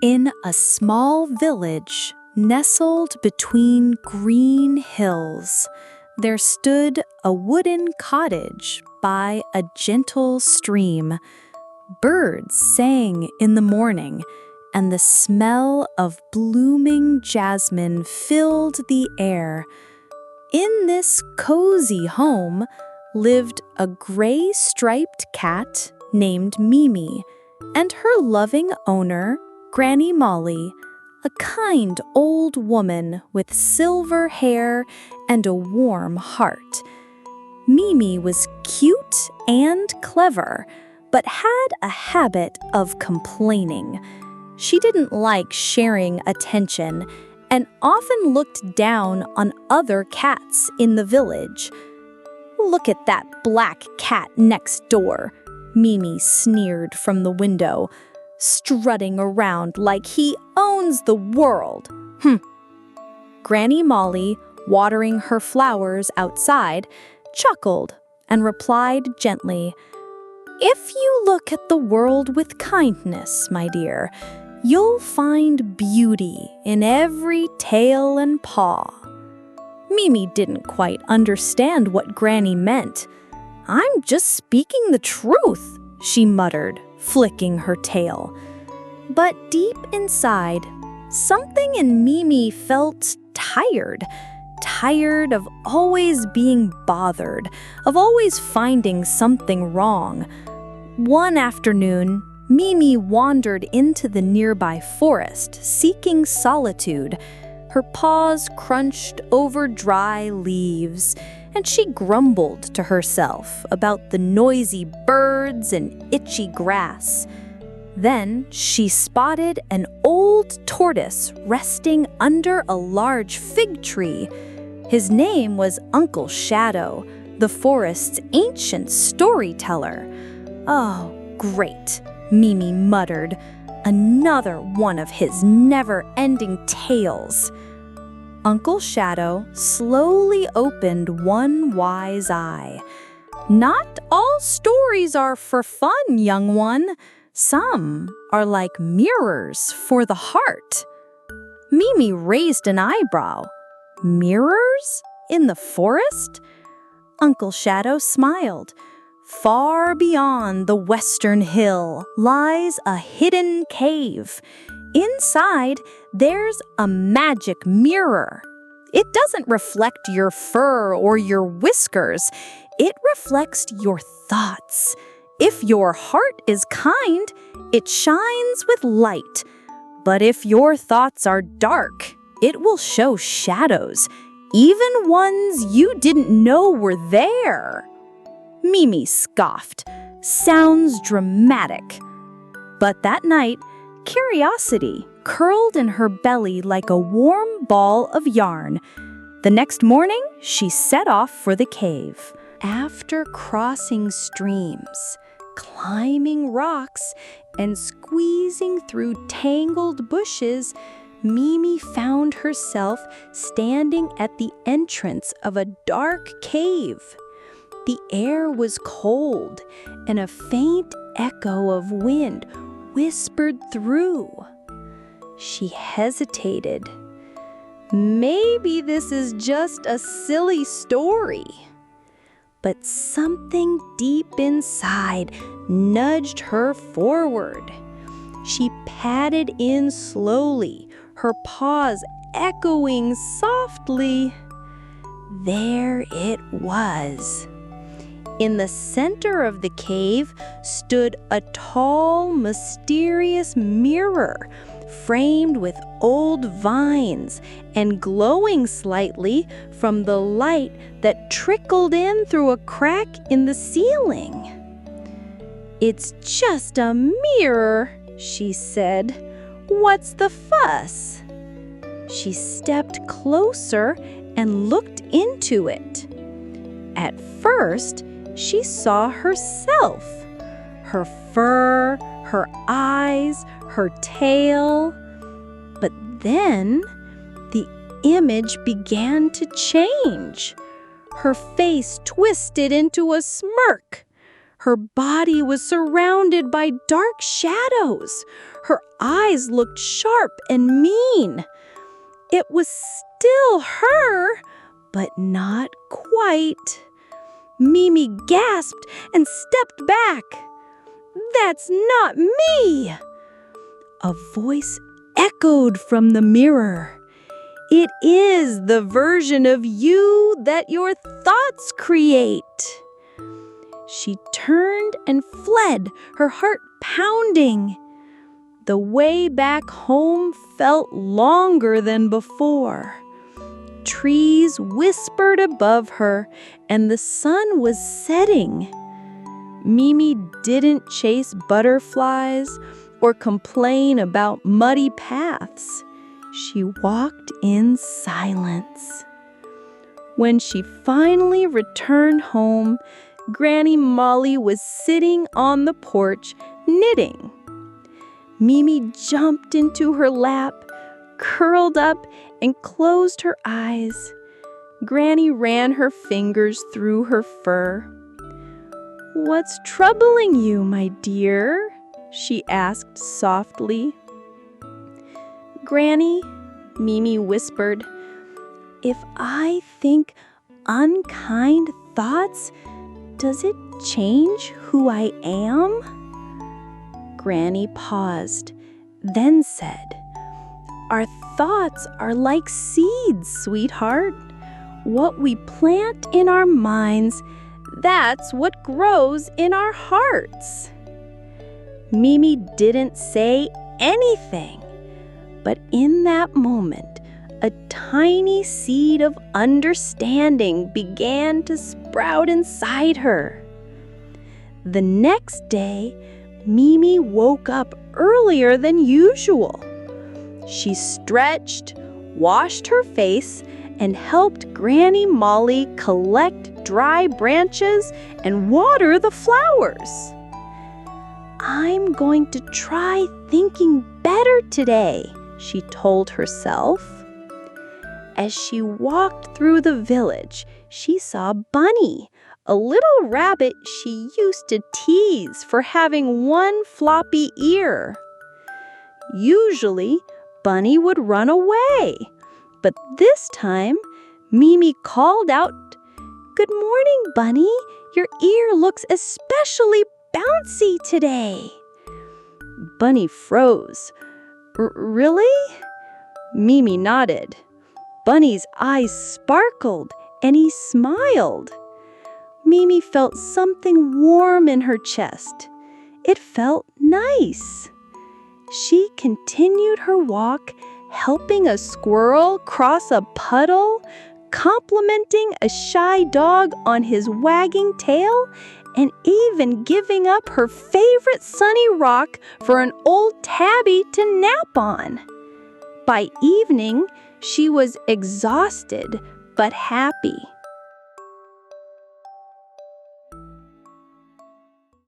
In a small village nestled between green hills, there stood a wooden cottage by a gentle stream. Birds sang in the morning, and the smell of blooming jasmine filled the air. In this cozy home lived a gray-striped cat named Mimi, and her loving owner, Granny Molly, a kind old woman with silver hair and a warm heart. Mimi was cute and clever, but had a habit of complaining. She didn't like sharing attention and often looked down on other cats in the village. "Look at that black cat next door," Mimi sneered from the window, strutting around like he owns the world. Granny Molly, watering her flowers outside, chuckled and replied gently, "If you look at the world with kindness, my dear, you'll find beauty in every tail and paw." Mimi didn't quite understand what Granny meant. "I'm just speaking the truth," she muttered, flicking her tail. But deep inside, something in Mimi felt tired of always being bothered, of always finding something wrong. One afternoon, Mimi wandered into the nearby forest, seeking solitude. Her paws crunched over dry leaves, and she grumbled to herself about the noisy birds and itchy grass. Then she spotted an old tortoise resting under a large fig tree. His name was Uncle Shadow, the forest's ancient storyteller. "Oh, great," Mimi muttered. "Another one of his never-ending tales." Uncle Shadow slowly opened one wise eye. "Not all stories are for fun, young one. Some are like mirrors for the heart." Mimi raised an eyebrow. "Mirrors? In the forest?" Uncle Shadow smiled. "Far beyond the western hill lies a hidden cave. Inside, there's a magic mirror. It doesn't reflect your fur or your whiskers. It reflects your thoughts. If your heart is kind, it shines with light. But if your thoughts are dark, it will show shadows, even ones you didn't know were there." Mimi scoffed. "Sounds dramatic." But that night, curiosity curled in her belly like a warm ball of yarn. The next morning, she set off for the cave. After crossing streams, climbing rocks, and squeezing through tangled bushes, Mimi found herself standing at the entrance of a dark cave. The air was cold, and a faint echo of wind whispered through. She hesitated. Maybe this is just a silly story. But something deep inside nudged her forward. She padded in slowly, her paws echoing softly. There it was. In the center of the cave stood a tall, mysterious mirror, framed with old vines and glowing slightly from the light that trickled in through a crack in the ceiling. "It's just a mirror," she said. "What's the fuss?" She stepped closer and looked into it. At first, she saw herself, her fur, her eyes, her tail. But then the image began to change. Her face twisted into a smirk. Her body was surrounded by dark shadows. Her eyes looked sharp and mean. It was still her, but not quite. Mimi gasped and stepped back. "That's not me!" A voice echoed from the mirror. "It is the version of you that your thoughts create." She turned and fled, her heart pounding. The way back home felt longer than before. Trees whispered above her, and the sun was setting. Mimi didn't chase butterflies or complain about muddy paths. She walked in silence. When she finally returned home, Granny Molly was sitting on the porch knitting. Mimi jumped into her lap, curled up, and closed her eyes. Granny ran her fingers through her fur. "What's troubling you, my dear?" she asked softly. "Granny," Mimi whispered, "if I think unkind thoughts, does it change who I am?" Granny paused, then said, "Our thoughts are like seeds, sweetheart. What we plant in our minds, that's what grows in our hearts." Mimi didn't say anything, but in that moment, a tiny seed of understanding began to sprout inside her. The next day, Mimi woke up earlier than usual. She stretched, washed her face, and helped Granny Molly collect dry branches and water the flowers. "I'm going to try thinking better today," she told herself. As she walked through the village, she saw Bunny, a little rabbit she used to tease for having one floppy ear. Usually, Bunny would run away, but this time, Mimi called out, "Good morning, Bunny. Your ear looks especially bouncy today." Bunny froze. "Really?" Mimi nodded. Bunny's eyes sparkled, and he smiled. Mimi felt something warm in her chest. It felt nice. She continued her walk, helping a squirrel cross a puddle, complimenting a shy dog on his wagging tail, and even giving up her favorite sunny rock for an old tabby to nap on. By evening, she was exhausted but happy.